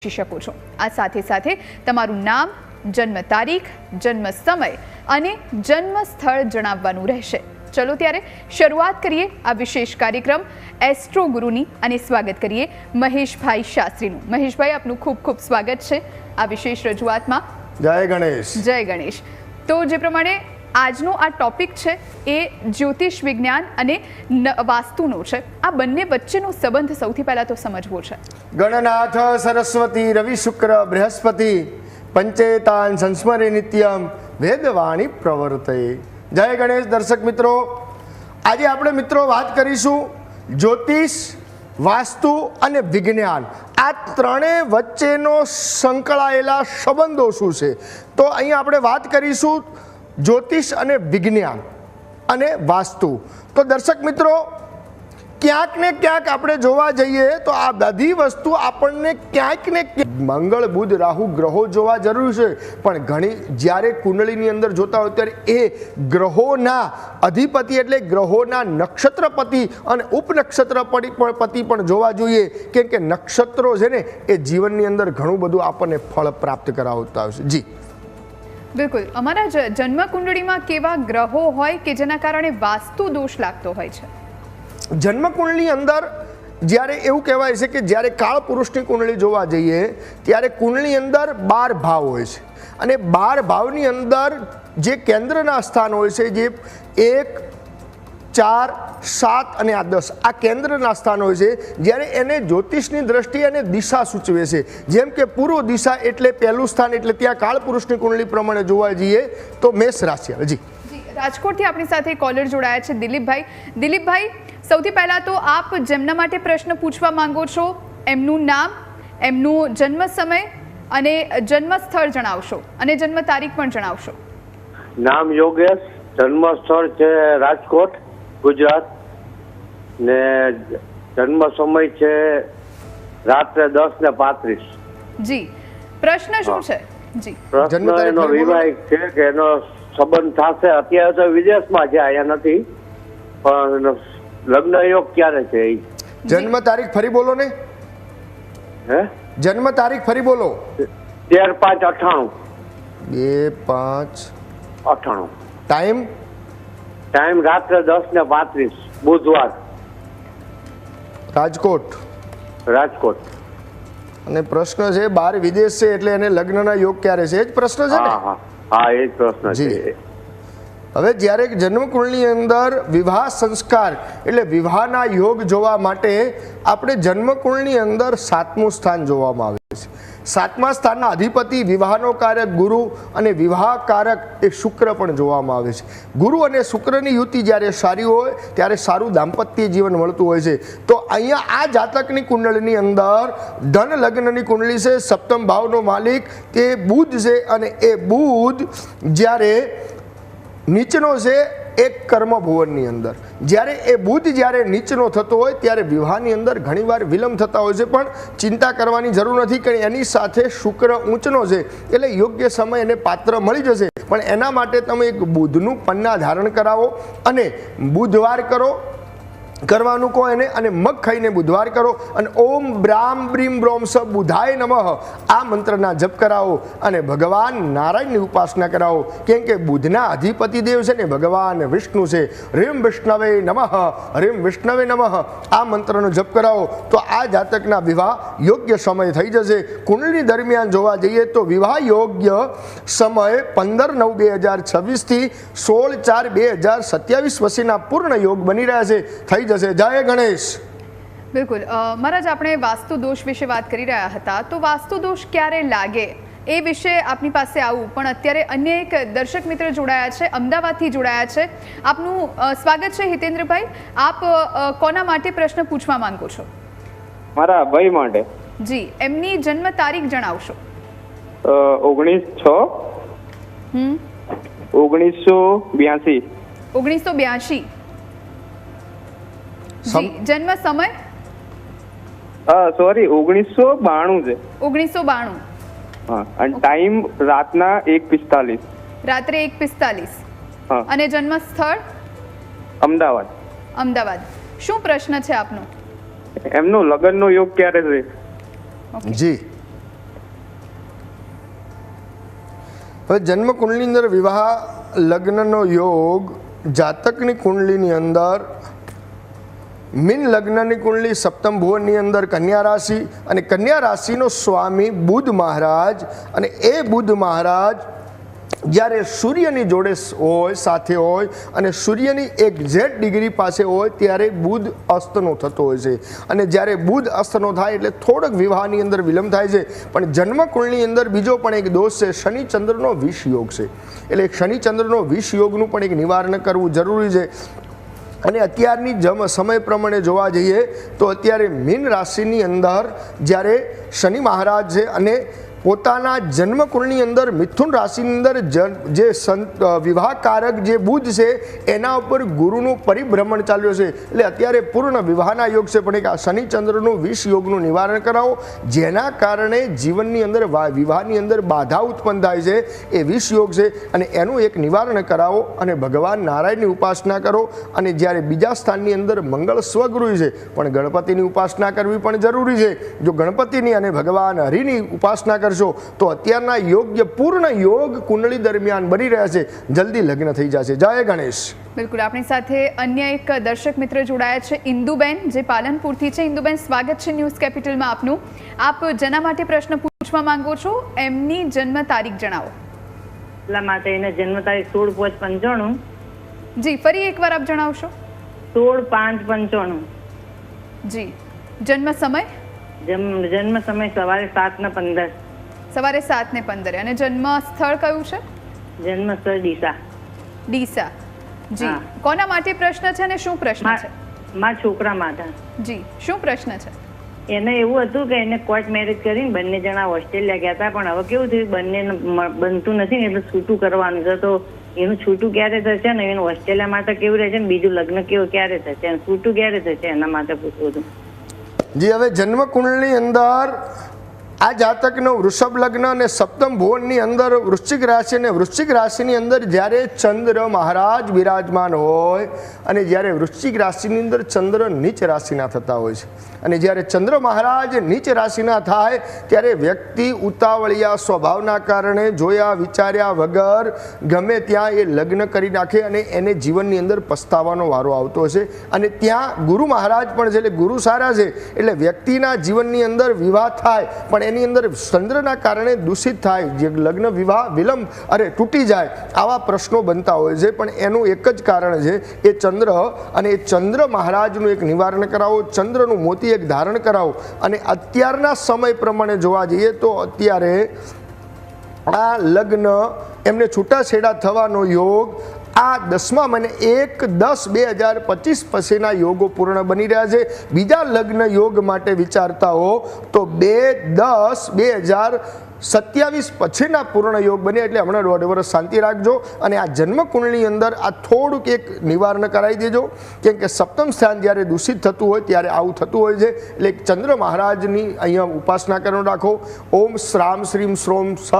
શકો છો। આ સાથે સાથે તમારું નામ, જન્મ તારીખ, જન્મ સમય અને જન્મ સ્થળ જણાવવાનું રહેશે। ચલો ત્યારે શરૂઆત કરીએ આ વિશેષ કાર્યક્રમ એસ્ટ્રો ગુરુની અને સ્વાગત કરીએ મહેશભાઈ શાસ્ત્રીનું। મહેશભાઈ, આપનું ખૂબ ખૂબ સ્વાગત છે આ વિશેષ રજૂઆતમાં। જય ગણેશ। જય ગણેશ। તો જે પ્રમાણે આજનો આ ટોપિક છે એ જ્યોતિષ વિજ્ઞાન અને વાસ્તુનો છે। આ બંને વચ્ચેનો સંબંધ સૌથી પહેલા તો સમજવો છે। ગણનાથ સરસ્વતી રવિ શુક્ર બૃહસ્પતિ પંચેતાન સંસ્મરે નિત્યમ વેદવાણી પ્રવર્તે। જય ગણેશ। દર્શક મિત્રો, આજે આપણે મિત્રો વાત કરીશું જ્યોતિષ, વાસ્તુ અને વિજ્ઞાન, આ ત્રણેય વચ્ચેનો સંકળાયેલા સંબંધો શું છે। તો અહીં આપણે વાત કરીશું જ્યોતિષ અને વિજ્ઞાન અને વાસ્તુ। તો દર્શક મિત્રો, ક્યાંક ને ક્યાંક આપણે જોવા જઈએ તો આ બધી વસ્તુ આપણને ક્યાંક ને મંગળ બુધ રાહુ ગ્રહો જોવા જરૂર છે, પણ ઘણી જ્યારે કુંડળીની અંદર જોતા હોય ત્યારે એ ગ્રહોના અધિપતિ એટલે ગ્રહોના નક્ષત્રપતિ અને ઉપનક્ષત્રપતિ પણ જોવા જોઈએ, કેમ કે નક્ષત્રો છે ને એ જીવનની અંદર ઘણું બધું આપણને ફળ પ્રાપ્ત કરાવતા હોય છે। જી બિલકુલ। અમારા જન્મ કુંડળીમાં કેવા ગ્રહો હોય કે જેના કારણે વાસ્તુ દોષ લાગતો હોય છે? જન્મકુંડળીની અંદર જ્યારે એવું કહેવાય છે કે જ્યારે કાળ પુરુષની કુંડળી જોવા જઈએ ત્યારે કુંડળીની અંદર 12 ભાવ હોય છે, અને 12 ભાવની અંદર જે કેન્દ્રના સ્થાન હોય છે, જે 1, 4, 7 અને આ 10 આ કેન્દ્રના સ્થાન હોય છે, જ્યારે એને જ્યોતિષની દ્રષ્ટિએ એને દિશા સૂચવે છે। જેમ કે પૂર્વ દિશા એટલે પહેલું સ્થાન, એટલે ત્યાં કાળ પુરુષની કુંડળી પ્રમાણે જોવા જઈએ તો મેષ રાશિ આવે। જી રાજકોટથી આપણી સાથે કોલર જોડાયા છે દિલીપભાઈ। દિલીપભાઈ, સૌથી પહેલા તો આપ જેમના માટે પ્રશ્ન પૂછવા માંગો છો એમનું નામ, એમનું જન્મ સમય અને જન્મ સ્થળ જણાવશો અને જન્મ તારીખ પણ જણાવશો। નામ યોગેશ, જન્મ સ્થળ છે રાજકોટ ગુજરાત, ને જન્મ સમય છે રાત્રે 10:35। જી, પ્રશ્ન શું છે? જી, પ્રશ્ન એનો વિવાહિક છે કે એનો સંબંધ થશે। અત્યારે તો વિદેશમાં છે, અહીંયા નથી, પણ લગ્ન યોગ ક્યારે છે? જન્મ તારીખ ફરી બોલો ને। હે, જન્મ તારીખ ફરી બોલો। 13/5/98। 2/5/98। ટાઈમ રાત્રે 10:35 બુધવાર, રાજકોટ। અને પ્રશ્ન છે બહાર વિદેશ છે એટલે એને લગ્નના યોગ ક્યારે છે, એ જ પ્રશ્ન છે ને? હા, એ જ પ્રશ્ન છે। હવે જ્યારે જન્મકુંડળીની અંદર વિવાહ સંસ્કાર એટલે વિવાહના યોગ જોવા માટે આપણે જન્મકુંડળીની અંદર 7મું સ્થાન જોવામાં આવે છે। 7મા સ્થાનના અધિપતિ વિવાહનો કારક ગુરુ અને વિવાહ કારક એ શુક્ર પણ જોવામાં આવે છે। ગુરુ અને શુક્રની યુતિ જ્યારે સારી હોય ત્યારે સારું દાંપત્ય જીવન મળતું હોય છે। તો અહીંયા આ જાતકની કુંડળીની અંદર ધન લગ્નની કુંડળી છે, સપ્તમ ભાવનો માલિક તે બુધ છે, અને એ બુધ જ્યારે નીચનો છે એક કર્મ ભુવનની અંદર, જ્યારે એ બુધ જ્યારે નીચનો થતો હોય ત્યારે વિવાહની અંદર ઘણીવાર વિલંબ થતા હોય છે, પણ ચિંતા કરવાની જરૂર નથી કે એની સાથે શુક્ર ઊંચનો છે એટલે યોગ્ય સમય એને પાત્ર મળી જશે। પણ એના માટે તમે એક બુધનું પન્ના ધારણ કરાવો અને બુધવાર કરવાનું કહો એને, અને મગ ખાઈને બુધવાર કરો, અને ઓમ બ્રામ બ્રીમ બ્રોમ સ બુધાય નમઃ આ મંત્રના જપ કરાવો અને ભગવાન નારાયણની ઉપાસના કરાવો, કેમ કે બુધના અધિપતિ દેવ છે ને ભગવાન વિષ્ણુ છે। રીમ વિષ્ણવે નમઃ, રીમ વિષ્ણવે નમઃ આ મંત્રનો જપ કરાવો તો આ જાતકના વિવાહ યોગ્ય સમય થઈ જશે। કુંડળી દરમિયાન જોવા જઈએ તો વિવાહ યોગ્ય સમય 15/9/2026 થી 16/4/2027 વચ્ચેના પૂર્ણ યોગ બની રહ્યા છે, થઈ જશે। જય ગણેશ। બિલકુલ। મહારાજ, આપણે વાસ્તુ દોષ વિશે વાત કરી રહ્યા હતા, તો વાસ્તુ દોષ ક્યારે લાગે એ વિશે આપની પાસે આવું, પણ અત્યારે અન્ય એક દર્શક મિત્ર જોડાયા છે, અમદાવાદથી જોડાયા છે। આપનું સ્વાગત છે હિતેન્દ્રભાઈ। આપ કોના માટે પ્રશ્ન પૂછવા માંગો છો? મારા ભાઈ માટે। જી, એમની જન્મ તારીખ જણાવશો। 1982। 1982। જી, જન્મ સમય? સોરી, 1992 છે। 1992। હા, અને ટાઈમ રાતના 1:45। રાત્રે 1:45। હા, અને જન્મ સ્થળ? અમદાવાદ। શું પ્રશ્ન છે આપનો? એમનો લગ્નનો યોગ ક્યારે છે? જી, હવે જન્મ કુંડલીની અંદર વિવાહ લગ્નનો યોગ જાતકની કુંડલીની અંદર મીન લગ્નની કુંડલી સપ્તમ ભુવનની અંદર કન્યા રાશિ અને કન્યા રાશિનો સ્વામી બુધ મહારાજ અને એ બુધ મહારાજ જ્યારે સૂર્યની જોડે હોય સાથે હોય અને સૂર્યની એક્ઝેક્ટ ડિગ્રી પાસે હોય ત્યારે બુધ અસ્તનો થતો હોય છે અને જ્યારે બુધ અસ્તનો થાય એટલે થોડોક વિવાહની અંદર વિલંબ થાય છે. પણ જન્મકુંડની અંદર બીજો પણ એક દોષ છે, શનિ ચંદ્રનો વિષ યોગ છે. એટલે શનિ ચંદ્રનો વિષ યોગનું પણ એક નિવારણ કરવું જરૂરી છે. અને અત્યારની સમય પ્રમાણે જોવા જઈએ તો અત્યારે મીન રાશિની અંદર જ્યારે શનિ મહારાજ છે અને પોતાના જન્મકુંડની અંદર મિથુન રાશિની અંદર જે વિવાહકારક જે બુધ છે એના ઉપર ગુરુનું પરિભ્રમણ ચાલ્યો છે. એટલે અત્યારે પૂર્ણ વિવાહના યોગ છે. પણ એક આ શનિ ચંદ્રનું વિષ યોગનું નિવારણ કરાવો, જેના કારણે જીવનની અંદર વિવાહની અંદર બાધા ઉત્પન્ન થાય છે, એ વિષ યોગ છે. અને એનું એક નિવારણ કરાવો અને ભગવાન નારાયણની ઉપાસના કરો. અને જ્યારે બીજા સ્થાનની અંદર મંગળ સ્વગુરુ છે, પણ ગણપતિની ઉપાસના કરવી પણ જરૂરી છે. જો ગણપતિની અને ભગવાન હરિની ઉપાસના કરશો તો અત્યારના યોગ્ય પૂર્ણ યોગ કુંડળી દરમિયાન બની રહ્યા છે, જલ્દી લગ્ન થઈ જશે. જય ગણેશ. બિલકુલ, આપણી સાથે અન્ય એક દર્શક મિત્ર જોડાયા છે, ઇન્દુબેન, જે પાલનપુરથી છે. ઇન્દુબેન, સ્વાગત છે ન્યૂઝ કેપિટલમાં આપનું. આપ જેના માટે પ્રશ્ન પૂછવા માંગો છો એમની જન્મ તારીખ જણાવો. એટલા માટે એને જન્મ તારીખ 16/5/95. જી, ફરી એકવાર આપ જણાવશો. 16/5/95. જી. જન્મ સમય? જન્મ સમય સવારે 7:15. સવારે 7:15. અને જન્મ સ્થળ કયું છે? જન્મ સ્થળ ડીસા. ડીસા. જી. હા. કોના માટે પ્રશ્ન છે અને શું પ્રશ્ન છે? મારા છોકરા માટે. જી, શું પ્રશ્ન છે? એને એવું હતું કે એને કોર્ટ મેરેજ કરીને બંને જણા ઓસ્ટ્રેલિયા ગયા હતા, પણ હવે કેવું થયું, બંને બનતું નથી ને એટલે છૂટું કરવાનું છે. તો એનું છૂટું ક્યારે થશે ને એનું ઓસ્ટ્રેલિયા માટે કેવું રહેશે ને બીજું લગ્ન કેવું ક્યારે થશે, છૂટું ક્યારે થશે, એના માટે પૂછવું હતું. જી, હવે જન્મ કુંડળની અંદર આ જાતકનો વૃષભ લગ્ન અને સપ્તમ ભુવનની અંદર વૃશ્ચિક રાશિ અને વૃશ્ચિક રાશિની અંદર જ્યારે ચંદ્ર મહારાજ બિરાજમાન હોય અને જ્યારે વૃશ્ચિક રાશિની અંદર ચંદ્ર નીચ રાશિના થતા હોય છે અને જ્યારે ચંદ્ર મહારાજ નીચ રાશિના થાય ત્યારે વ્યક્તિ ઉતાવળિયા સ્વભાવના કારણે જોયા વિચાર્યા વગર ગમે ત્યાં એ લગ્ન કરી નાખે અને એને જીવનની અંદર પસ્તાવાનો વારો આવતો હશે. અને ત્યાં ગુરુ મહારાજ પણ છે, એટલે ગુરુ સારા છે, એટલે વ્યક્તિના જીવનની અંદર વિવાહ થાય પણ એની અંદર ચંદ્રના કારણે દૂષિત થાય, જે લગ્ન વિવાહ વિલંબ તૂટી જાય, આવા પ્રશ્નો બનતા હોય છે. પણ એનું એક જ કારણ છે, એ ચંદ્ર. અને એ ચંદ્ર મહારાજનું એક નિવારણ કરાવો, ચંદ્રનું મોતી એક ધારણ કરાવો. અને અત્યારના સમય પ્રમાણે જોવા જઈએ તો અત્યારે આ લગ્ન એમને છૂટાછેડા થવાનો યોગ આ 10મા મહિને 1/10/2025 પછીના યોગો પૂર્ણ બની રહ્યા છે. બીજા લગ્ન યોગ માટે વિચારતા હો તો 2/10/2027 પછીના પૂર્ણ યોગ બને. એટલે હમણાં 1.5 વર્ષ શાંતિ રાખજો અને આ જન્મકુંડની અંદર આ થોડુંક એક નિવારણ કરાવી દેજો, કેમ કે સપ્તમ સ્થાન જ્યારે દૂષિત થતું હોય ત્યારે આવું થતું હોય છે. એટલે ચંદ્ર મહારાજની અહીંયા ઉપાસના કરવાનું રાખો. ઓમ શ્રામ શ્રીમ શ્રોમ સહ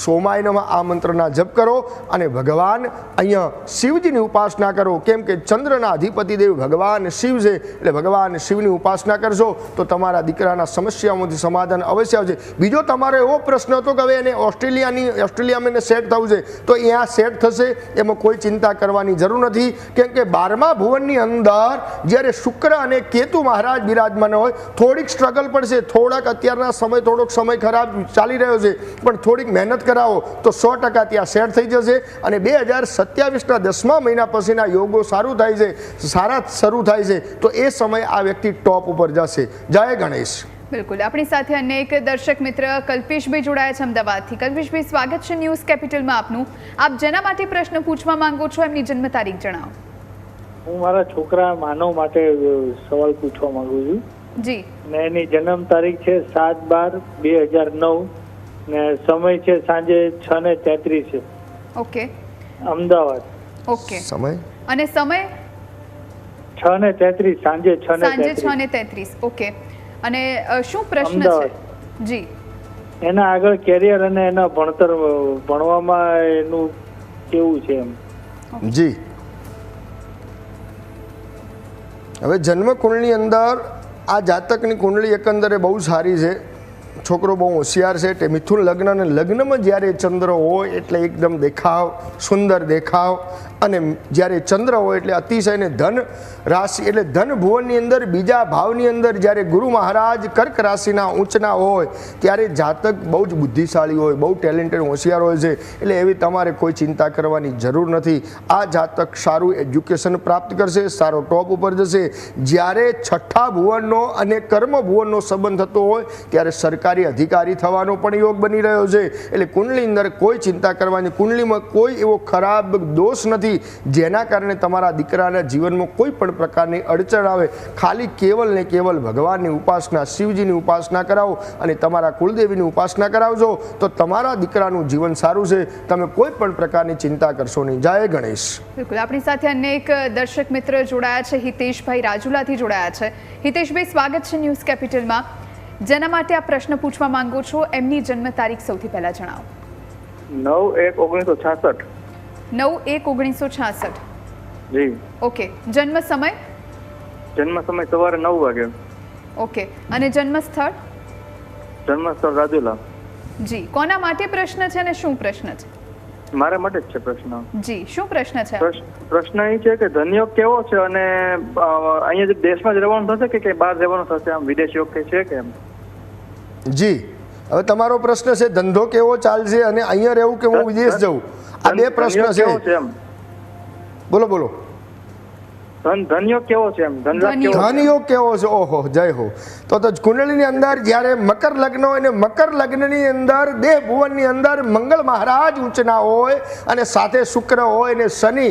સોમાય નમઃ આ મંત્રના જપ કરો અને ભગવાન અહીંયા શિવજીની ઉપાસના કરો, કેમ કે ચંદ્રના અધિપતિ દેવ ભગવાન શિવ છે. એટલે ભગવાન શિવની ઉપાસના કરશો તો તમારા દીકરાના સમસ્યાઓમાંથી સમાધાન અવશ્ય આવશે. બીજો તમારો એવો પ્રશ્ન હતો કે હવે એને ઓસ્ટ્રેલિયામાં એને સેટ થવું છે, તો અહીંયા સેટ થશે, એમાં કોઈ ચિંતા કરવાની જરૂર નથી. કેમ કે 12મા ભુવનની અંદર જ્યારે શુક્ર અને કેતુ મહારાજ બિરાજમાન હોય, થોડીક સ્ટ્રગલ પડશે, અત્યારના થોડોક સમય ખરાબ ચાલી રહ્યો છે, પણ થોડીક મહેનત કરાવો તો 100% ત્યાં સેટ થઈ જશે. અને 2027ના 10મા મહિના પછીના યોગો સારા શરૂ થાય છે, તો એ સમય આ વ્યક્તિ ટોપ ઉપર જશે. જય ગણેશ. બિલકુલ, આપણી સાથે અન્ય એક દર્શક મિત્ર કલ્પેશભાઈ જોડાયા છે અમદાવાદથી. કલ્પેશભાઈ, સ્વાગત છે ન્યૂઝ કેપિટલમાં આપનું. આપ જેના માટે પ્રશ્ન પૂછવા માંગો છો એમની જન્મ તારીખ જણાવો. હું મારા છોકરા માનવ માટે સવાલ પૂછવા માંગુ છું. જી. ને એની જન્મ તારીખ છે 7/12/2009 ને સમય છે સાંજે 6:33 છે. ઓકે. અમદાવાદ. ઓકે. સમય અને સમય 6:33 સાંજે 6:33. ઓકે. અને શું પ્રશ્ન છે? જી. એના આગળ કેરિયર અને એના ભણવામાં એનું કેવું છે એમ. જી, હવે જન્મ કુંડળની અંદર આ જાતકની કુંડળી એકંદરે બહુ સારી છે. છોકરો બહુ હોશિયાર છે તે મિથુન લગ્ન અને લગ્નમાં જ્યારે ચંદ્ર હોય એટલે એકદમ દેખાવ, સુંદર દેખાવ, અને જ્યારે ચંદ્ર હોય એટલે અતિશય ને ધન રાશિ એટલે ધન ભુવનની અંદર બીજા ભાવની અંદર જ્યારે ગુરુ મહારાજ કર્ક રાશિના ઊંચના હોય ત્યારે જાતક બહુ જ બુદ્ધિશાળી હોય, બહુ ટેલેન્ટેડ હોશિયાર હોય છે. એટલે એવી તમારે કોઈ ચિંતા કરવાની જરૂર નથી. આ જાતક સારું એજ્યુકેશન પ્રાપ્ત કરશે, સારો ટોપ ઉપર જશે. જ્યારે છઠ્ઠા ભુવનનો અને કર્મ ભુવનનો સંબંધ થતો હોય ત્યારે સરકારી અધિકારી થવાનો પણ યોગ બની રહ્યો છે. એટલે કુંડલી અંદર કોઈ ચિંતા કરવાની, કુંડલીમાં કોઈ એવો ખરાબ દોષ નથી જેના કારણે તમારા દીકરાના જીવનમાં કોઈ પણ પ્રકારની અડચણ આવે. ખાલી કેવલ ને કેવલ ભગવાનની ઉપાસના, શિવજીની ઉપાસના કરાવો અને તમારા કુળદેવીની ઉપાસના કરાવજો તો તમારા દીકરાનું જીવન સારું છે. તમે કોઈ પણ પ્રકારની ચિંતા કરશો નહીં. જય ગણેશ. બિલકુલ, આપણી સાથે અન્ય એક દર્શક મિત્ર જોડાયા છે, હિતેશભાઈ રાજુલાથી જોડાયા છે. હિતેશભાઈ, સ્વાગત છે ન્યૂઝ કેપિટલમાં. જેના માટે આ પ્રશ્ન પૂછવા માંગો છો એમની જન્મ તારીખ સૌથી પહેલા જણાવો. 9/1/1966. 9/1/1966. જી. ઓકે. જન્મ સમય? જન્મ સમય સવારે 9 વાગે. ઓકે. અને જન્મ સ્થળ? જન્મ સ્થળ રાજુલા. જી. કોના માટે પ્રશ્ન છે અને શું પ્રશ્ન છે? મારા માટે જ છે પ્રશ્ન. જી, શું પ્રશ્ન છે? પ્રશ્ન એ છે કે ધનયોગ કેવો છે અને અહીંયા જ દેશમાં જ રહેવાનું થશે કે બહાર રહેવાનું થશે? આમ વિદેશ યોગ કે છે કે એમ? જી, હવે તમારો પ્રશ્ન છે ધંધો કેવો ચાલશે અને અહીંયા રહેવું કે હું વિદેશ જવું, આ બે પ્રશ્ન છે. બોલો બોલો. ધનયોગ કેવો છે એમ? ધનયોગ કેવો છે? ઓહો, જય હો. તો કુંડળીની અંદર જ્યારે મકર લગ્ન હોય ને મકર લગ્નની અંદર દેહ ભુવનની અંદર મંગળ મહારાજ ઊંચના હોય અને સાથે શુક્ર હોય ને શનિ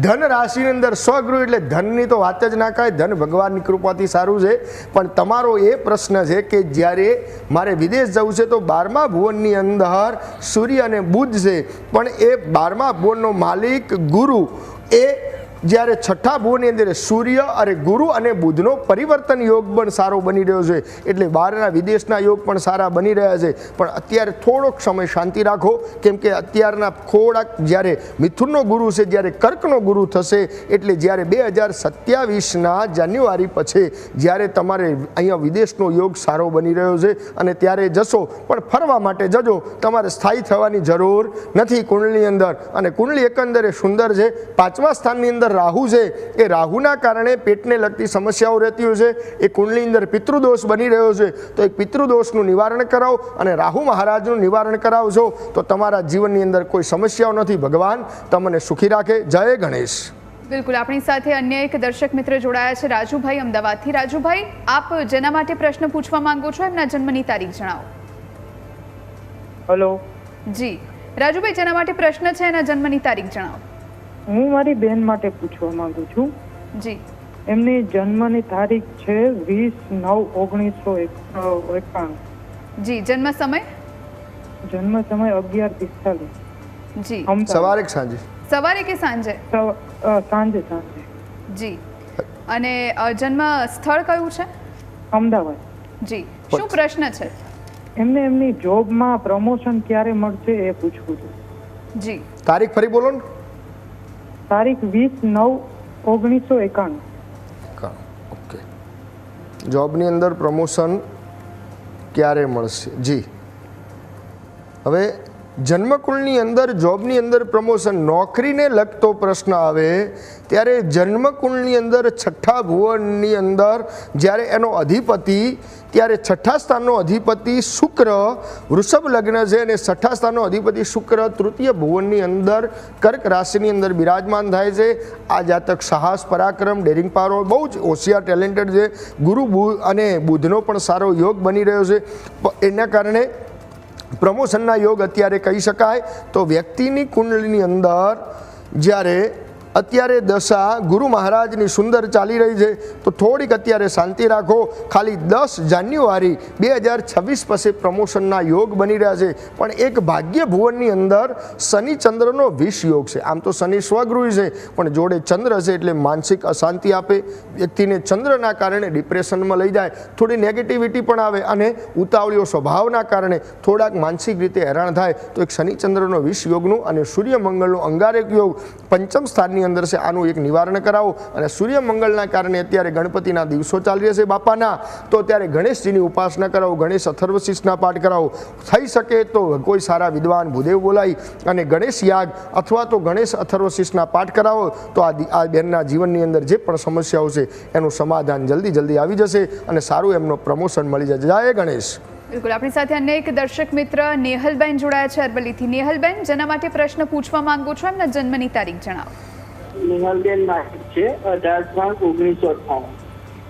ધન રાશિની અંદર સ્વગૃહ, એટલે ધનની તો વાત જ ના કાંઈ, ધન ભગવાનની કૃપાથી સારું છે. પણ તમારો એ પ્રશ્ન છે કે જ્યારે મારે વિદેશ જવું છે તો 12મા ભુવનની અંદર સૂર્ય અને બુધ છે, પણ એ 12મા ભુવનનો માલિક ગુરુ એ જ્યારે છઠ્ઠા ભુવનની અંદર સૂર્ય અને ગુરુ અને બુધનો પરિવર્તન યોગ પણ સારો બની રહ્યો છે. એટલે બહારના વિદેશના યોગ પણ સારા બની રહ્યા છે. પણ અત્યારે થોડોક સમય શાંતિ રાખો, કેમ કે અત્યારના થોડાક જ્યારે મિથુનનો ગુરુ છે જ્યારે કર્કનો ગુરુ થશે, એટલે જ્યારે 2027ના જાન્યુઆરી પછી જ્યારે તમારે અહીંયા વિદેશનો યોગ સારો બની રહ્યો છે અને ત્યારે જશો, પણ ફરવા માટે જજો, તમારે સ્થાયી થવાની જરૂર નથી કુંડલીની અંદર. અને કુંડલી એકંદરે સુંદર છે. 5મા સ્થાનની અંદર રાહુ છે, એ રાહુના કારણે પેટને લગતી સમસ્યાઓ રહેતી હોય છે. એ કુંડલી અંદર પિતૃદોષ બની રહ્યો છે, તો એક પિતૃદોષનું નિવારણ કરાવો અને રાહુ મહારાજનું નિવારણ કરાવજો તો તમારા જીવનની અંદર કોઈ સમસ્યાઓ નથી. ભગવાન તમને સુખી રાખે. જય ગણેશ. બિલકુલ, આપણી સાથે અન્ય એક દર્શક મિત્ર જોડાયા છે, રાજુભાઈ અમદાવાદથી. રાજુભાઈ, આપ જેના માટે પ્રશ્ન પૂછવા માંગો છો એમના જન્મની તારીખ જણાવો. હેલો. જી રાજુભાઈ, જેના માટે પ્રશ્ન છે એના જન્મની તારીખ જણાવો. હું મારી બેન માટે પૂછવા માંગુ છું. જી. એમની જન્મની તારીખ છે 20/9/1991. જી. જન્મ સમય? જન્મ સમય 11:45. જી. સવારે કે સાંજે? સવારે કે સાંજે? સાંજે. જી. અને જન્મ સ્થળ કયું છે? અમદાવાદ. જી. શું પ્રશ્ન છે? એમને એમની જોબમાં પ્રમોશન ક્યારે મળશે એ પૂછવું છે. જી. તારીખ ફરી બોલો ને. તારીખ 20/9/1991. ઓકે. જોબની અંદર પ્રમોશન ક્યારે મળશે? જી. હવે જન્મકુળની અંદર જોબની અંદર પ્રમોશન, નોકરીને લગતો પ્રશ્ન આવે ત્યારે જન્મકુળની અંદર છઠ્ઠા ભુવનની અંદર જ્યારે એનો અધિપતિ, ત્યારે છઠ્ઠા સ્થાનનો અધિપતિ શુક્ર વૃષભ લગ્ન છે અને છઠ્ઠા સ્થાનનો અધિપતિ શુક્ર તૃતીય ભુવનની અંદર કર્ક રાશિની અંદર બિરાજમાન થાય છે. આ જાતક સાહસ, પરાક્રમ, ડેરિંગ પાવર, બહુ જ હોશિયાર, ટેલેન્ટેડ છે. ગુરુ અને બુધનો પણ સારો યોગ બની રહ્યો છે. એના કારણે પ્રમોશનના યોગ અત્યારે કહી શકાય. તો વ્યક્તિની કુંડલીની અંદર જ્યારે અત્યારે દશા ગુરુ મહારાજની સુંદર ચાલી રહી છે તો થોડીક અત્યારે શાંતિ રાખો. ખાલી 10 જાન્યુઆરી 2026 પછી પ્રમોશનના યોગ બની રહ્યા છે. પણ એક ભાગ્ય ભુવનની અંદર શનિ ચંદ્રનો વિષ યોગ છે. આમ તો શનિ સ્વગૃહી છે, પણ જોડે ચંદ્ર છે એટલે માનસિક અશાંતિ આપે, વ્યક્તિને ચંદ્રના કારણે ડિપ્રેશનમાં લઈ જાય, થોડી નેગેટિવિટી પણ આવે અને ઉતાવળીઓ સ્વભાવના કારણે થોડાક માનસિક રીતે હેરાન થાય. તો એક શનિ ચંદ્રનો વિષ યોગનું અને સૂર્ય મંગળનો અંગારક યોગ પંચમ સ્થાનની વિવાહની અંદર છે આનું એક નિવારણ કરાવો. અને સૂર્ય મંગળના કારણે અત્યારે ગણપતિના દિવસો ચાલી રહ્યા છે બાપાના, તો ત્યારે ગણેશજીની ઉપાસના કરાવો, ગણેશ અથર્વશીર્ષના પાઠ કરાવો. થઈ શકે તો કોઈ સારા વિદ્વાન ભૂદેવ બોલાવી અને ગણેશ યાગ અથવા તો ગણેશ અથર્વશીર્ષના પાઠ કરાવો તો આ બેનના જીવનની અંદર જે પણ સમસ્યાઓ છે એનું સમાધાન જલ્દી આવી જશે અને સારું એમનો પ્રમોશન મળી જશે. જય ગણેશ. બિલકુલ, આપણી સાથે અન્ય એક દર્શક મિત્ર નેહલબેન જોડાયા છે અરવલ્લીથી. નેહલબેન, જેના માટે પ્રશ્ન પૂછવા માંગો છો એમના જન્મની તારીખ જણાવો. નિહાલબેન નાસિક છે, 18/3/1998.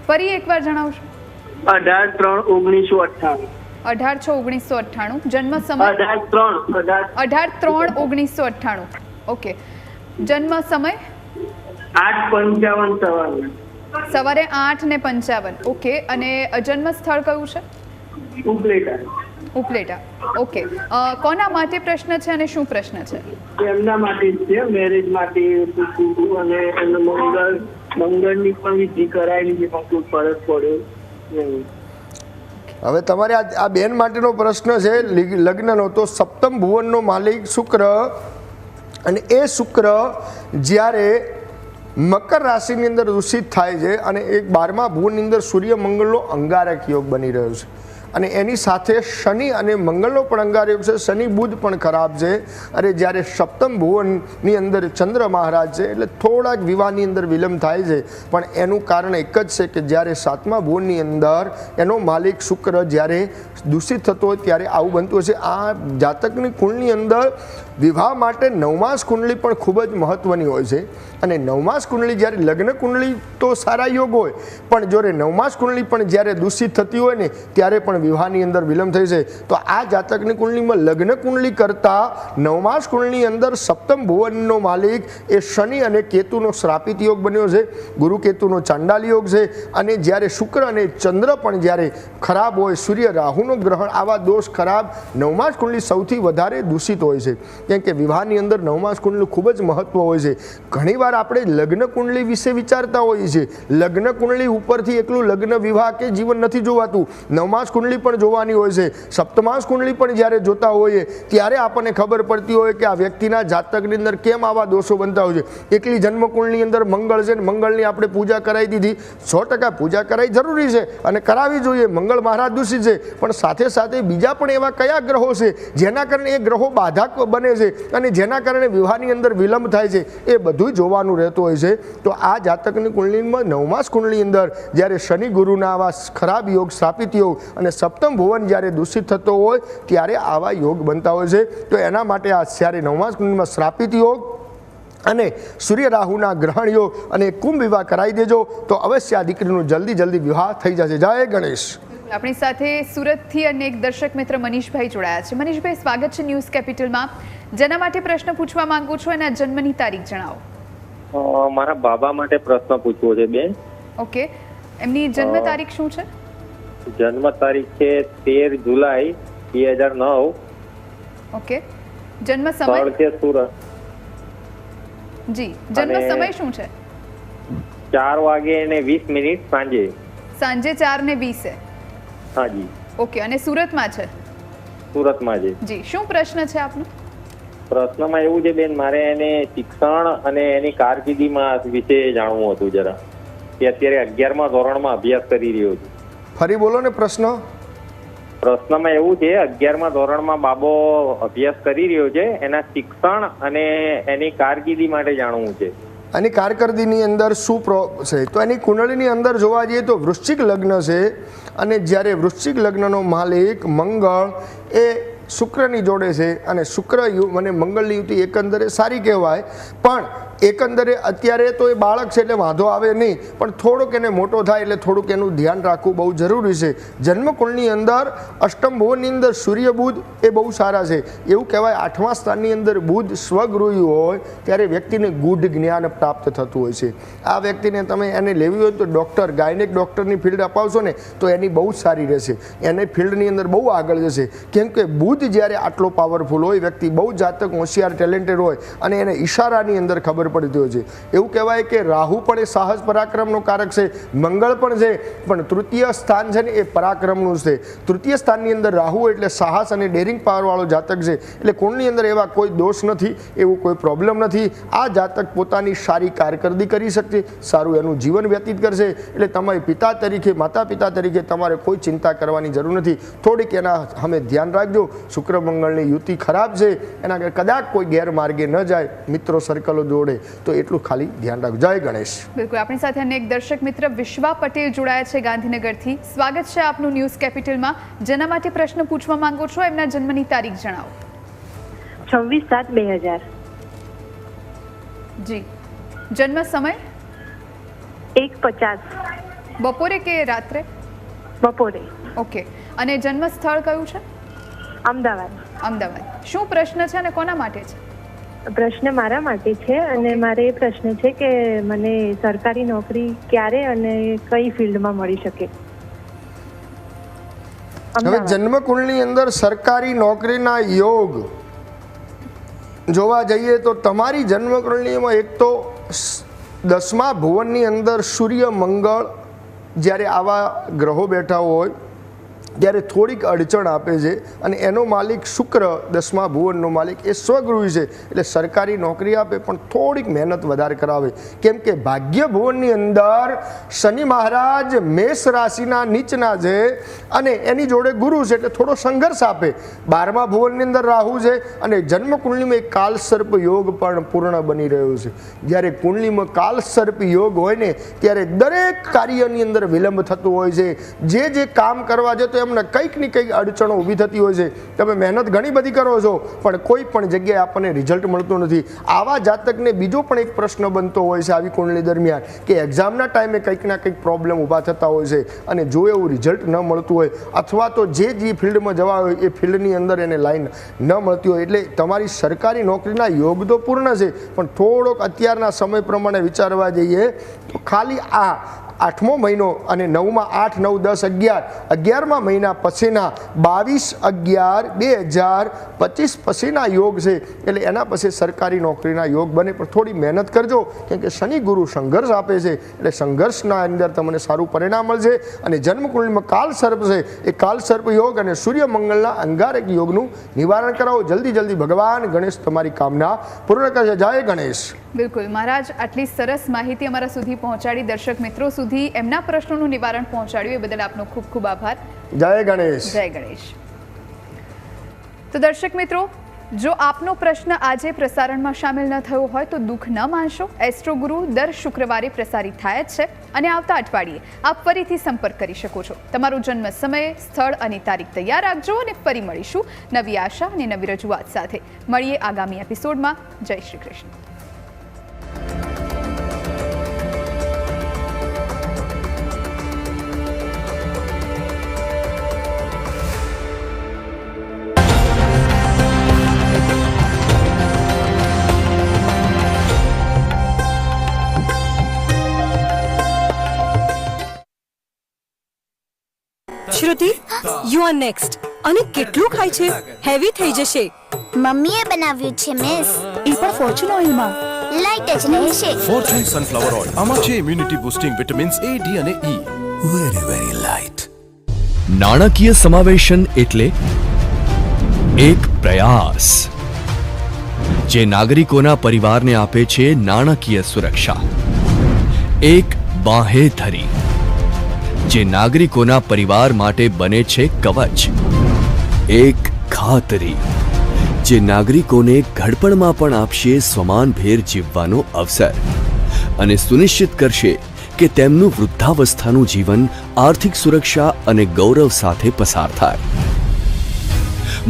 ફરી એકવાર જણાવશો. 18/3/1998. 18/6/1998. જન્મ સમય 18/3/1998. ઓકે. જન્મ સમય 8:55 સવારે 8:55. ઓકે. અને જન્મ સ્થળ કયું છે? ઉપલેટા. ઓકે. કોના માટે પ્રશ્ન છે અને શું પ્રશ્ન છે? એમના માટે જ છે, મેરેજ માટે પૂછવું અને એમને મંગળની પણ વિધિ કરાયેલી છે પણ કોઈ ફરક પડ્યો. હવે તમારે આ બેન માટેનો પ્રશ્ન છે લગ્નનો. તો સપ્તમ ભુવનનો માલિક શુક્ર, અને એ શુક્ર જ્યારે મકર રાશિની અંદર દૂષિત થાય છે અને એક 12મા ભુવનની અંદર સૂર્ય મંગળનો અંગારક યોગ બની રહ્યો છે, અને એની સાથે શનિ અને મંગળનો પણ અંગારક છે, શનિ બુધ પણ ખરાબ છે. અને જ્યારે સપ્તમ ભુવનની અંદર ચંદ્ર મહારાજ છે એટલે થોડાક વિવાહની અંદર વિલંબ થાય છે, પણ એનું કારણ એક જ છે કે જ્યારે 7મા ભુવનની અંદર એનો માલિક શુક્ર જ્યારે દૂષિત થતો હોય ત્યારે આવું બનતું હશે. આ જાતકની કુંડની અંદર વિવાહ માટે નવમાસ કુંડલી પણ ખૂબ જ મહત્વની હોય છે. અને નવમાસ કુંડલી જ્યારે લગ્ન કુંડલી તો સારા યોગ હોય, પણ જો નવમાસ કુંડલી પણ જ્યારે દૂષિત થતી હોય ને ત્યારે પણ વિવાહની અંદર વિલંબ થઈ છે. તો આ જાતકની કુંડલીમાં લગ્ન કુંડલી કરતાં નવમાસ કુંડલીની અંદર સપ્તમ ભુવનનો માલિક એ શનિ અને કેતુનો શ્રાપિત યોગ બન્યો છે, ગુરુ કેતુનો ચાંડાલ યોગ છે. અને જ્યારે શુક્ર અને ચંદ્ર પણ જ્યારે ખરાબ હોય, સૂર્ય રાહુનો ગ્રહણ, આવા દોષ ખરાબ નવમાસ કુંડલી સૌથી વધારે દૂષિત હોય છે. કેમ કે વિવાહની અંદર નવમાસ કુંડલીનું ખૂબ જ મહત્વ હોય છે. ઘણીવાર આપણે લગ્ન કુંડલી વિશે વિચારતા હોઈએ છીએ, લગ્ન કુંડલી ઉપરથી એકલું લગ્ન વિવાહ કે જીવન નથી જોવાતું, નવમાસ કુંડલી પણ જોવાની હોય છે. સપ્તમાસ કુંડલી પણ જ્યારે જોતા હોઈએ ત્યારે આપણને ખબર પડતી હોય કે આ વ્યક્તિના જાતકની અંદર કેમ આવા દોષો બનતા હોય છે. એકલી જન્મ કુંડની અંદર મંગળ છે, મંગળની આપણે પૂજા કરાવી દીધી, 100% પૂજા કરાવી જરૂરી છે અને કરાવી જોઈએ. મંગળ મહારાજ દૂષિત છે, પણ સાથે સાથે બીજા પણ એવા કયા ગ્રહો છે જેના કારણે એ ગ્રહો બાધક બને છે અને જેના કારણે વિવાહની અંદર વિલંબ થાય છે, એ બધું જોવાનું રહેતું હોય છે. તો આ જાતકની કુંડલીમાં નવમાસ કુંડલી અંદર જ્યારે શનિ ગુરુના આવા ખરાબ યોગ, સ્થાપિત યોગ અને સપ્તમ ભુવન જ્યારે દૂષિત થતો હોય ત્યારે આવા યોગ બનતા હોય છે. તો એના માટે આ જ્યારે નવમાસ કુંડલીમાં શ્રાપિત યોગ અને સૂર્ય રાહુના ગ્રહણ યોગ અને કુંભ વિવાહ કરાવી દેજો તો અવશ્ય આ દીકરીનું જલ્દી વિવાહ થઈ જશે. જય ગણેશ. આપણી સાથે સુરતથી અને એક દર્શક મિત્ર મનીષભાઈ જોડાયા છે. મનીષભાઈ, સ્વાગત છે ન્યૂઝ કેપિટલમાં. જેના માટે પ્રશ્ન પૂછવા માંગુ છો એના જન્મની તારીખ જણાવો. મારા બાબા માટે પ્રશ્ન પૂછવો છે બેન. ઓકે. એમની જન્મ તારીખ શું છે? જન્મ તારીખ છે 13 જુલાઈ 2009. ઓકે. જન્મ સમય? સ્થળ છે સુરત. જી. જન્મ સમય શું છે? 4:20 સાંજે. સાંજે 4:20. હાજી. ઓકે. અને સુરતમાં છે? સુરતમાં છે. જી. શું પ્રશ્ન છે આપનો? પ્રશ્નમાં એવું છે બેન, મારે એને શિક્ષણ અને એની કારકિર્દીમાં વિશે જાણવું હતું જરા. કે અત્યારે 11મા ધોરણમાં અભ્યાસ કરી રહ્યો છું. ફરી બોલો ને પ્રશ્ન. પ્રશ્નમાં એવું છે, 11મા ધોરણમાં બાબો અભ્યાસ કરી રહ્યો છે, એના શિક્ષણ અને એની કારકિર્દી માટે જાણવું છે. એની કારકિર્દીની અંદર શું છે? તો એની કુંડળીની અંદર જોવા જઈએ તો વૃશ્ચિક લગ્ન છે, અને જ્યારે વૃશ્ચિક લગ્નનો માલિક મંગળ એ શુક્રની જોડે છે, અને શુક્ર અને મંગળની યુતિ એકંદરે સારી કહેવાય, પણ એકંદરે અત્યારે તો એ બાળક છે એટલે વાંધો આવે નહીં, પણ થોડોક એને મોટો થાય એટલે થોડુંક એનું ધ્યાન રાખવું બહુ જરૂરી છે. જન્મકુંડની અંદર અષ્ટમ ભુવનની અંદર સૂર્ય બુધ એ બહુ સારા છે. એવું કહેવાય 8મા સ્થાનની અંદર બુધ સ્વગૃહી હોય ત્યારે વ્યક્તિને ગૂઢ જ્ઞાન પ્રાપ્ત થતું હોય છે. આ વ્યક્તિને તમે એને લેવી હોય તો ડૉક્ટર, ગાયનેક ડૉક્ટરની ફિલ્ડ અપાવશો ને તો એની બહુ સારી રહેશે, એને ફિલ્ડની અંદર બહુ આગળ જશે. કેમ કે બુધ જ્યારે આટલો પાવરફુલ હોય, વ્યક્તિ બહુ જાતક હોશિયાર ટેલેન્ટેડ હોય અને એને ઈશારાની અંદર ખબર ખબર પડતી હોય છે. એવું કહેવાય કે રાહુ પણ એ સાહસ પરાક્રમનો કારક છે, મંગળ પણ છે, પણ તૃતીય સ્થાન છે ને એ પરાક્રમનું છે. તૃતીય સ્થાનની અંદર રાહુ એટલે સાહસ અને ડેરિંગ પાવરવાળો જાતક છે. એટલે કુંડની અંદર એવા કોઈ દોષ નથી, એવું કોઈ પ્રોબ્લેમ નથી. આ જાતક પોતાની સારી કારકિર્દી કરી શકશે, સારું એનું જીવન વ્યતીત કરશે. એટલે તમારી પિતા તરીકે, માતા પિતા તરીકે તમારે કોઈ ચિંતા કરવાની જરૂર નથી. થોડીક એના અમે ધ્યાન રાખજો. શુક્ર મંગળની યુતિ ખરાબ છે, એના કદાચ કોઈ ગેરમાર્ગે ન જાય, મિત્રો સર્કલો જોડે, તો એટલું ખાલી ધ્યાન રાખજો. જય ગણેશ. બિલકુલ, આપણી સાથે અન્ય એક દર્શક મિત્ર વિશ્વા પટેલ જોડાયા છે ગાંધીનગરથી. સ્વાગત છે આપનું ન્યૂઝ કેપિટલમાં. જેના માટે પ્રશ્ન પૂછવા માંગો છો એમના જન્મની તારીખ જણાવો. 26/7/2000. જી. જન્મ સમય? 1:50 બપોરે કે રાત્રે? બપોરે. ઓકે. અને જન્મ સ્થળ કયું છે? અમદાવાદ. અમદાવાદ. શું પ્રશ્ન છે અને કોના માટે છે? પ્રશ્ન મારા માટે છે અને મારે એ પ્રશ્ન છે કે મને સરકારી નોકરી ક્યારે અને કઈ ફિલ્ડમાં મળી શકે? હવે જન્મકુંડની અંદર સરકારી નોકરીના યોગ જોવા જઈએ તો તમારી જન્મકુંડલીમાં એક તો 10મા ભુવનની અંદર સૂર્ય મંગળ જ્યારે આવા ગ્રહો બેઠા હોય ત્યારે થોડીક અડચણ આપે છે. અને એનો માલિક શુક્ર, 10મા ભુવનનો માલિક, એ સ્વગૃહી છે. એટલે સરકારી નોકરી આપે પણ થોડીક મહેનત વધારે કરાવે. કેમ કે ભાગ્ય ભુવનની અંદર શનિ મહારાજ મેષ રાશિના નીચના છે અને એની જોડે ગુરુ છે, એટલે થોડો સંઘર્ષ આપે. 12મા ભુવનની અંદર રાહુ છે અને જન્મકુંડલીમાં એક કાલસર્પ યોગ પણ પૂર્ણ બની રહ્યો છે. જ્યારે કુંડલીમાં કાલસર્પ યોગ હોય ને ત્યારે દરેક કાર્યની અંદર વિલંબ થતું હોય છે. જે કામ કરવા જતો એમને કંઈક ને કંઈક અડચણો ઊભી થતી હોય છે. તમે મહેનત ઘણી બધી કરો છો પણ કોઈ પણ જગ્યાએ આપણને રિઝલ્ટ મળતું નથી. આવા જાતકને બીજો પણ એક પ્રશ્ન બનતો હોય છે આવી કુંડલી દરમિયાન કે એક્ઝામના ટાઈમે કંઈક ના કંઈક પ્રોબ્લેમ ઊભા થતા હોય છે અને જો એવું રિઝલ્ટ ન મળતું હોય અથવા તો જે ફિલ્ડમાં જવા હોય એ ફિલ્ડની અંદર એને લાઈન ન મળતી હોય. એટલે તમારી સરકારી નોકરીના યોગ તો પૂર્ણ છે પણ થોડોક અત્યારના સમય પ્રમાણે વિચારવા જઈએ તો ખાલી આ 8મો મહિનો અને 9મા 8, 9, 10, 11, 11મા મહિના પછીના 22/11/2025 પછીના યોગ છે. એટલે એના પછી સરકારી નોકરીના યોગ બને પણ થોડી મહેનત કરજો કેમ કે શનિ ગુરુ સંઘર્ષ આપે છે. એટલે સંઘર્ષના અંદર તમને સારું પરિણામ મળશે. અને જન્મકુંડલીમાં કાલસર્પ છે, એ કાલસર્પ યોગ અને સૂર્ય મંગળના અંગારક યોગનું નિવારણ કરાવો. જલ્દી ભગવાન ગણેશ તમારી કામના પૂર્ણ કરશે. જય ગણેશ. બિલકુલ મહારાજ, આટલી સરસ માહિતી અમારા સુધી પહોંચાડી, દર્શક મિત્રો સુધી એમના પ્રશ્નોનું નિવારણ પહોંચાડ્યું એ બદલ આપનો ખૂબ ખૂબ આભાર. જય ગણેશ. જય ગણેશ. તો દર્શક મિત્રો, જો આપનો પ્રશ્ન આજે પ્રસારણમાં સામેલ ન થયો હોય તો દુઃખ ન માનશો. એસ્ટ્રો ગુરુ દર શુક્રવારે પ્રસારિત થાય જ છે અને આવતા અઠવાડિયે આપ ફરીથી સંપર્ક કરી શકો છો. તમારો જન્મ સમય, સ્થળ અને તારીખ તૈયાર રાખજો અને ફરી મળીશું નવી આશા અને નવી રજૂઆત સાથે. મળીએ આગામી એપિસોડમાં. જય શ્રી કૃષ્ણ. શ્રુતિ, યુ આર નેક્સ્ટ. અને કેટલું ખાય છે? હેવી થઈ જશે. મમ્મીએ બનાવ્યું છે મિસ. એ પણ ફોર્ચ્યુન ઓઇલમાં. લાઈટ જ રહેશે. Fortune sunflower oil. આમાં છે ઇમ્યુનિટી બૂસ્ટિંગ વિટામિન્સ A, D અને E. Very light. નાણાકીય સમાવેશન એટલે એક પ્રયાસ જે નાગરિકોના પરિવારને આપે છે નાણાકીય સુરક્ષા. એક બાંહેધરી જે નાગરિકોના પરિવાર માટે બને છે કવચ. એક ખાતરી જે નાગરિકોને ઘડપણમાં પણ આપશે સમાનભેર જીવવાનો અવસર અને સુનિશ્ચિત કરશે કે તેમનું વૃદ્ધાવસ્થાનું જીવન આર્થિક સુરક્ષા અને ગૌરવ સાથે પસાર થાય.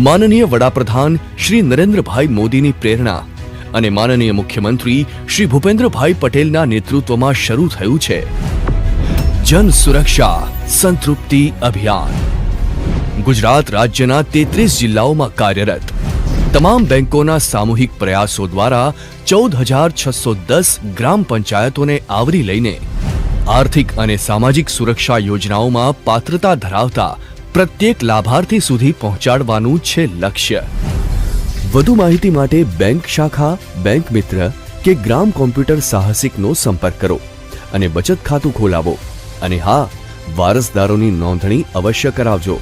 માનનીય વડાપ્રધાન શ્રી નરેન્દ્રભાઈ મોદીની પ્રેરણા અને માનનીય મુખ્યમંત્રી શ્રી ભૂપેન્દ્રભાઈ પટેલના નેતૃત્વમાં શરૂ થયું છે જન સુરક્ષા સંતૃપ્તિ અભિયાન. ગુજરાત રાજ્યના 33 જિલ્લાઓમાં કાર્યરત તમામ બેંકોના સામૂહિક પ્રયાસો દ્વારા 14,610 ગ્રામ પંચાયતોને આવરી લઈને આર્થિક અને સામાજિક સુરક્ષા યોજનાઓમાં પાત્રતા ધરાવતા પ્રત્યેક લાભાર્થી સુધી પહોંચાડવાનું છે લક્ષ્ય. વધુ માહિતી માટે બેંક શાખા, બેંક મિત્ર કે ગ્રામ કોમ્પ્યુટર સાહસિકનો સંપર્ક કરો અને બચત ખાતું ખોલાવો. અને હા, વારસદારોની નોંધણી અવશ્ય કરાવજો.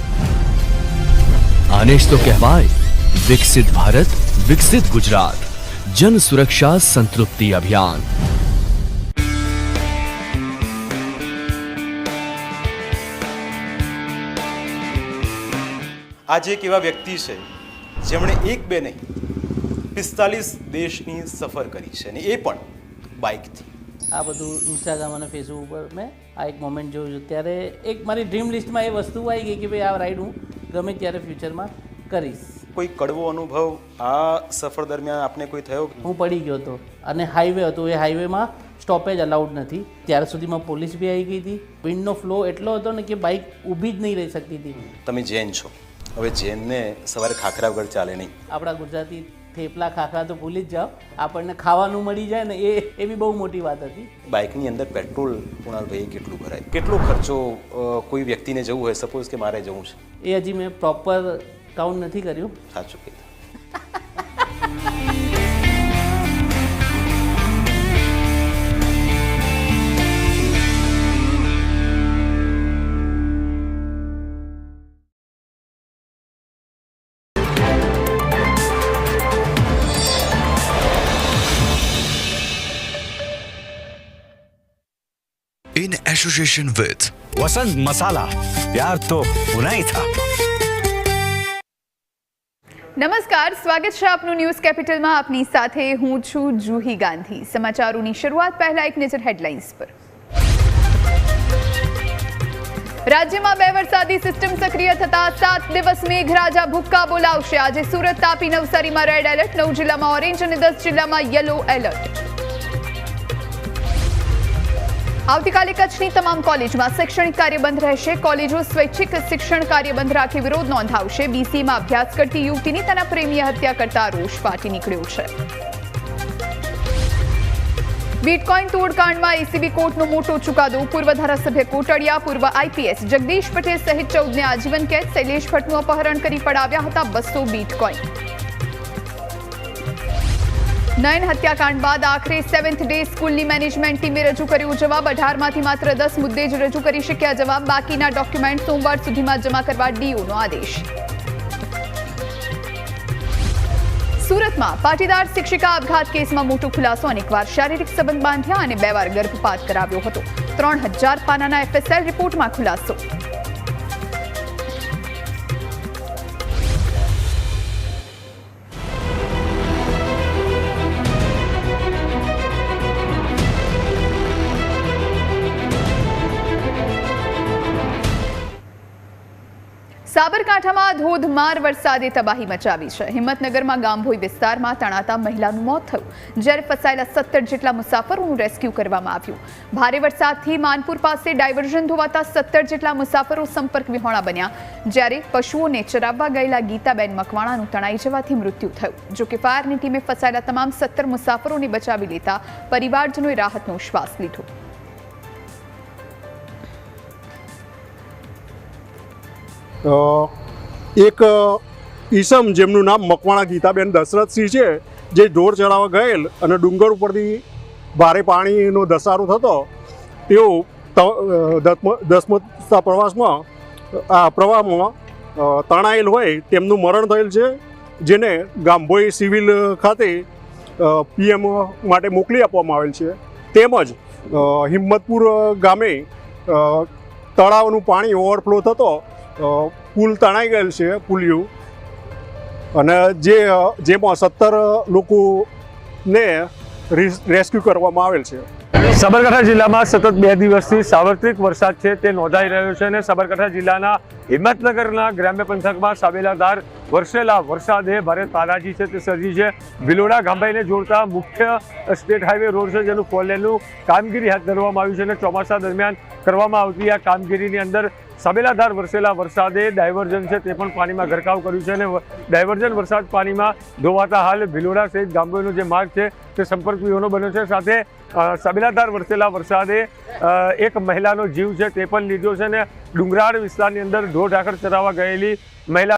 આને જ તો કહેવાય વિકસિત ભારત, વિકસિત ગુજરાત. જન સુરક્ષા સંતૃપ્તિ અભિયાન. આજે એક એવા વ્યક્તિ છે જેમણે એક બે નહીં 45 દેશની સફર કરી છે, અને એ પણ બાઇકથી. આ બધું ઇન્સ્ટાગ્રામ અને ફેસબુક ઉપર મેં આ એક મોમેન્ટ જોયું છું, ત્યારે એક મારી ડ્રીમ લિસ્ટમાં એ વસ્તુ આવી ગઈ કે ભાઈ આ રાઈડ હું ગમે ત્યારે ફ્યુચરમાં કરીશ. કોઈ કડવો અનુભવ આ સફર દરમિયાન આપને કોઈ થયો? હું પડી ગયો હતો અને હાઈવે હતો, એ હાઈવેમાં સ્ટોપેજ અલાઉડ નથી. ત્યાર સુધીમાં પોલીસ બી આવી ગઈ હતી. વિન્ડનો ફ્લો એટલો હતો ને કે બાઇક ઊભી જ નહીં રહી શકતી હતી. તમે જૈન છો, હવે જૈનને સવારે ખાખરા વગર ચાલે નહીં. આપણા ગુજરાતી થેપલા ખાખરા તો ભૂલી જ જાઓ, આપણને ખાવાનું મળી જાય ને એ બી બહુ મોટી વાત હતી. બાઇકની અંદર પેટ્રોલ કુણાલભાઈ કેટલું ભરાય, કેટલો ખર્ચો કોઈ વ્યક્તિને જવું હોય, સપોઝ કે મારે જવું છે, એ હજી મેં પ્રોપર કાઉન્ટ નથી કર્યું. સાચું કીધું. in association with वसंत मसाला, प्यार तो पुना ही था. નમસ્કાર, સ્વાગત છે આપનું ન્યૂઝ કેપિટલમાં. આપની સાથે હું છું જુહી ગાંધી. સમાચારોની શરૂઆત પહેલા એક નજર હેડલાઇન્સ પર. રાજ્યમાં 2 વરસાદી સિસ્ટમ સક્રિય થતા 7 દિવસ મેઘરાજા ભૂક્કા બોલાવશે. આજે સુરત, તાપી, નવસારીમાં રેડ એલર્ટ, 9 જિલ્લામાં ઓરેન્જ અને 10 જિલ્લામાં યલો એલર્ટ. આવતીકાલે કચ્છની તમામ કોલેજમાં શૈક્ષણિક કાર્ય બંધ રહેશે. કોલેજો સ્વૈચ્છિક શિક્ષણ કાર્ય બંધ રાખી વિરોધ નોંધાવશે. બીસીમાં અભ્યાસ કરતી યુવતીની તેના પ્રેમીએ હત્યા કરતા રોષ ફાટી નીકળ્યો છે. બિટકોઇન તોડકાંડમાં એસીબી કોર્ટનો મોટો ચુકાદો. પૂર્વ ધારાસભ્ય કોટડિયા, પૂર્વ આઈપીએસ જગદીશ પટેલ સહિત 14ને આજીવન કેદ. શૈલેષ ભટ્ટનું અપહરણ કરી પડાવ્યા હતા 200 બિટકોઇન. નયન હત્યાકાંડ બાદ આખરે 7th ડે સ્કૂલની મેનેજમેન્ટ ટીમે રજૂ કર્યો જવાબ. 18માંથી માત્ર 10 મુદ્દે જ રજૂ કરી શક્યા જવાબ. બાકીના ડોક્યુમેન્ટ સોમવાર સુધીમાં જમા કરવા ડીઓનો આદેશ. સુરતમાં પાટીદાર શિક્ષિકા આપઘાત કેસમાં મોટો ખુલાસો. અનેકવાર શારીરિક સંબંધ બાંધ્યા અને 2 વાર ગર્ભપાત કરાવ્યો હતો. 3000 પાનાના એફએસએલ રિપોર્ટમાં ખુલાસો. સાબરકાંઠામાં ધોધમાર વરસાદે તબાહી મચાવી છે. હિંમતનગરમાં ગામભોઈ વિસ્તારમાં તણાતા મહિલાનું મોત થયું, જ્યારે ફસાયેલા 17 જેટલા મુસાફરોનું રેસ્ક્યુ કરવામાં આવ્યું. ભારે વરસાદથી માનપુર પાસે ડાયવર્ઝન ધોવાતા 17 જેટલા મુસાફરો સંપર્ક વિહોણા બન્યા, જ્યારે પશુઓને ચરાવવા ગયેલા ગીતાબેન મકવાણાનું તણાઈ જવાથી મૃત્યુ થયું. જોકે ફાયરની ટીમે ફસાયેલા તમામ 17 મુસાફરોને બચાવી લેતા પરિવારજનોએ રાહતનો શ્વાસ લીધો. એક ઈસમ જેમનું નામ મકવાણા ગીતાબેન દશરથસિંહ છે, જે ઢોર ચરાવવા ગયેલ અને ડુંગર ઉપરથી ભારે પાણીનો ધસારો થતો તેઓ દસમતા પ્રવાહમાં તણાયેલ હોય તેમનું મરણ થયેલ છે, જેને ગામભોઈ સિવિલ ખાતે પીએમ માટે મોકલી આપવામાં આવેલ છે. તેમજ હિંમતપુર ગામે તળાવનું પાણી ઓવરફ્લો થતો પુલ તણાઈ ગયેલ છે, પુલિયું, અને જેમાં 17 લોકોને રેસ્ક્યુ કરવામાં આવેલ છે. સાબરકાંઠા જિલ્લામાં સતત 2 દિવસથી સાર્વત્રિક વરસાદ છે તે નોંધાઈ રહ્યો છે અને સાબરકાંઠા જિલ્લાના હિંમતનગરના ગ્રામ્ય પંથકમાં સાબેલાધાર વરસેલા વરસાદે ભારે તારાજી છે તે સર્જી છે. ભિલોડા ગામભાઈને જોડતા મુખ્ય સ્ટેટ હાઈવે રોડ છે, જેનું 4 લેનનું કામગીરી હાથ ધરવામાં આવ્યું છે અને ચોમાસા દરમિયાન કરવામાં આવતી આ કામગીરીની અંદર સાબેલાધાર વરસેલા વરસાદે ડાયવર્ઝન છે તે પણ પાણીમાં ગરકાવ કર્યું છે અને ડાયવર્ઝન વરસાદ પાણીમાં ધોવાતા હાલ ભિલોડા સહિત ગામોનો જે માર્ગ છે તે સંપર્ક વિહોણો બન્યો છે. સાથે સાબેલાધાર વરસેલા વરસાદે એક મહિલાનો જીવ છે તે પણ લીધો છે અને ડુંગરાળ વિસ્તારની અંદર ઢોર ઢાંખર ચરાવવા ગયેલી મહિલા